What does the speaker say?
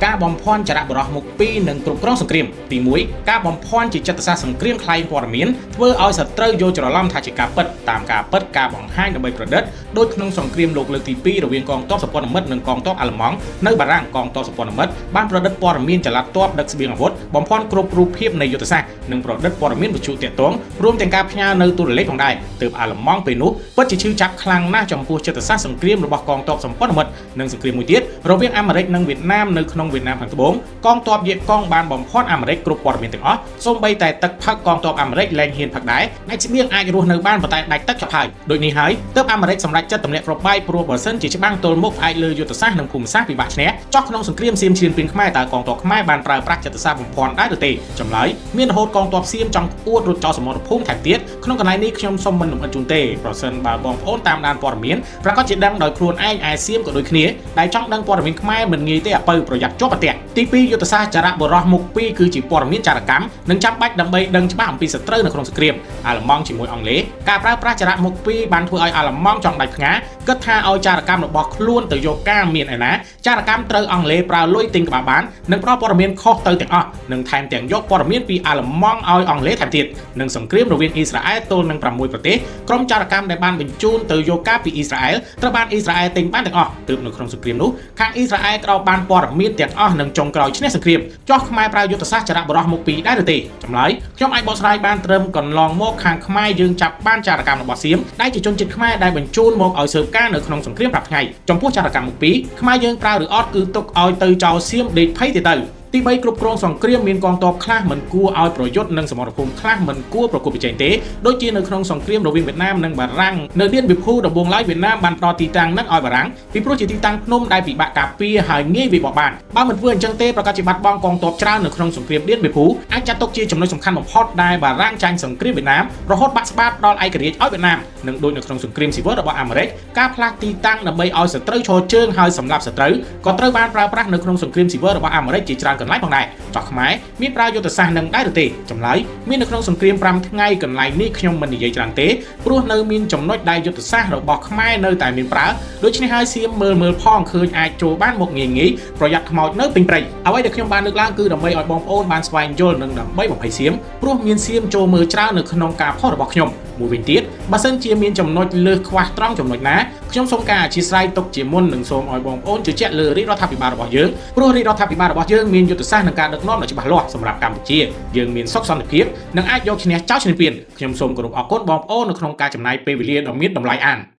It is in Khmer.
ការបបំភាន់ចរៈបរោះមុខ2និងគ្រប់គ្រងសង្គ្រាមទី1ការបំភាន់ជាចិត្តសាស្ត្រសង្គ្រាមខ្លែងព័ត៌មានធ្វើឲ្យសត្រូវយល់ច្រឡំថាជាការពិតតាមការពិតការបង្ហាញដើម្បីប្រឌិតដោយក្នុងសង្គ្រាមលោកលើកទី2រវាងកងទ័ពសម្ព័ន្ធមិត្តនិងកងទ័ពអាល្លឺម៉ង់នៅបារាំងកងទ័ពសម្ព័ន្ធមិត្តបានប្រឌិតព័ត៌មានចល័តទ័ពដឹកស្បៀងអាវុធបំភាន់គ្រប់រូបភាពនៃយុទ្ធសាស្ត្រនិងប្រឌិតព័ត៌មានវិទ្យុទាក់ទងរួមទាំងការផ្ញើនៅទូរលេខផងដែរទើបអាល្លឺម៉ង់ពេលនោះពិតជាឈឺចាប់ខ្លាំងណាស់ចំពោះចិត្តសាស្ត្រសង្គ្រាមរបស់កងទ័ពសម្ព័ន្ធមិត្តនិងសង្គ្រាមមួយទៀតរវាងអាមេរិកនិងវៀតណាមនៅក្នុងវៀតណាមខាងត្បូងកងទ័ពយេកុងបានបំភាន់អាមេរិកគ្រប់ព័ត៌មានទាំងអស់សូម្បីតែទឹកផឹកកងទ័ពអាមេរិកលែងហ៊ានផឹកដែរអ្នកស្បៀងអាចរស់នៅបានប៉ុន្តែដាច់ទឹកចាប់ហើយដូចនេះហើយទើបអាមេរិកសម្រេចចិត្តទម្លាក់គ្រាប់បែកព្រោះបើសិនជាច្បាំងទល់មុខផ្អែកលើយុទ្ធសាស្ត្រនិងភូមិសាស្ត្រពិបាកឈ្នះចោះក្នុងសង្គ្រាមសៀមឈ្លានពានខ្មែរតើកងទ័ពខ្មែរបានប្រើប្រាស់ចិត្តសាស្ត្របំភាន់ដែរឬទេចម្លើយមានរហូតកងទ័ពសៀមចង់អួតរត់ចោលសមរភូមិថែមទៀតក្នុងកន្លែងនេះខ្ញុំសូមមិនលំអិតជូនទេប្រសិនបើបងប្អូនតាមដានព័ត៌មានប្រកាសជាដឹងដោយខ្លួនឯងឯសៀមក៏ដូចគ្នាដែលចង់ដឹងព័ត៌មានខ្មែរមិនងាយទេអពៅប្រយ័ត្នជាប់ប្រទះទី2យុទ្ធសាស្ត្រចរៈបរោះមុខ2គឺជាព័ត៌មានចារកម្មនិងចាំបាច់ដើម្បីដឹងច្បាស់អំពីសត្រូវនៅក្នុងសង្គ្រាមអាល្លឺម៉ង់ជាមួយអង់គ្លេសការប្រើប្រាស់ចរៈមុខ2បានធ្វើឲ្យអាល្លឺម៉ង់ចង់ដាច់ផ្ងាគិតថាឲ្យចារកម្មរបស់ខ្លួនទៅយកការមានឯណាចារកម្មត្រូវអង់គ្លេសប្រើលុយទិញក្បាលបាននិងផ្ដល់ព័ត៌មានខុសទៅទាំងអស់និងថែមទាំងយកព័ត៌មានពីអាល្លឺម៉ង់ឲ្យអង់គ្លេសថែមទៀតនិងសង្គ្រាមរវាងអ៊ីស្រាអែលទល់នឹង6ប្រទេសក្រុមចារកម្មដែលបានបញ្ជូនទៅយកការពីអ៊ីស្រាអែលត្រូវបានអ៊ីស្រាអែលទិញបានទាំងអស់ទើបនៅក្នុងសង្គ្រាមនោះខាងអ៊ីស្រាអែលក៏បានព័ត៌មានទាំងអស់និងចុងក្រោយឈ្នះសង្គ្រាមចោះខ្មែរប្រើយុទ្ធសាស្ត្រចរៈបរោះមុខ2ដែរឬទេចម្លើយខ្ញុំអាចបកស្រាយបានត្រឹមកន្លងមកខាងខ្មែរយើងចាប់បានចារកម្មរបស់សៀមដែលជាជនជាតិខ្មែរដែលបញ្ជូនមកឲ្យស៊ើបការនៅក្នុងសង្គ្រាមប្រាប់ថ្ងៃចំពោះចារកម្មមុខ2ខ្មែរយើងប្រើឬអត់គឺទុកឲ្យទៅចោលសៀមដេកភ័យទៅទី3គ្រប់គ្រងសង្គ្រាមមានកងទ័ពខ្លះមិនគួរឲ្យប្រយុទ្ធនិងសមរភូមិខ្លះមិនគួរប្រកួតប្រជែងទេដូចជានៅក្នុងសង្គ្រាមរវាងវៀតណាមនិងបារាំងនៅឌៀនវិភូដំបូងឡើយវៀតណាមបានផ្ដល់ទីតាំងនឹងឲ្យបារាំងពីព្រោះជាទីតាំងភ្នំដែលពិបាកការពារហើយងាយវាយបកបានបើមិនធ្វើអញ្ចឹងទេប្រកាសជាបាត់បង់កងទ័ពច្រើននៅក្នុងសង្គ្រាមឌៀនវិភូអាចចាត់ទុកជាចំណុចសំខាន់បំផុតដែលបារាំងចាញ់សង្គ្រាមវៀតណាមរហូតបាក់ស្បាតដល់ឯករាជ្យឲ្យវៀតណាមនិងដូចនៅក្នុងសង្គ្រាមស៊ីវិលរបស់អាមេរិកការផ្លាស់ទីតាំងដើម្បីឲ្យសត្រូវឈរជើងហើយសម្លាប់សត្រូវក៏ត្រូវបានប្រើប្រាស់នៅក្នុងសង្គ្រាមស៊ីវិលរបស់អាមេរិកជាច្រើនកន្លែងផងដែរចោះខ្មែរមានប្រើយុទ្ធសាស្ត្រនឹងដែរឬទេចម្លើយមាននៅក្នុងសង្គ្រាម5ថ្ងៃកន្លែងនេះខ្ញុំមិននិយាយច្រើនទេព្រោះនៅមានចំណុចដែលយុទ្ធសាស្ត្ររបស់ខ្មែរនៅតែមានប្រើដូច្នេះហើយសៀមមើលផងឃើញអាចចូលបានមកងាយប្រយ័ត្នខ្មោចនៅពេញព្រៃអ្វីដែលខ្ញុំបានលើកឡើងគឺដើម្បីឲ្យបងប្អូនបានស្វែងយល់និងដើម្បីបំភ័យសៀមព្រោះមានសៀមចូលមើលច្រើននៅក្នុងការផុសរបស់ខ្ញុំមួយវិញទៀតបើសិនជាមានចំណុចលើសខ្វះត្រង់ចំណុចណាខ្ញុំសូមការអធិស្ឋានទុកជាមុននិងសូមឲ្យបងប្អូនជឿជាក់លើរាជរដ្ឋាភិបាលរបស់យើងព្រោះរាជរដ្ឋាភិបាលរបស់យើងមានយុទ្ធសាស្ត្រនិងការដឹកនាំដ៏ច្បាស់លាស់សម្រាប់កម្ពុជាយើងមានសុខសន្តិភាពនិងអាចយកឈ្នះចោលឈ្នះពៀនខ្ញុំសូមគោរពអរគុណបងប្អូននៅក្នុងការចំណាយពេលវេលាដ៏មានតម្លៃអាន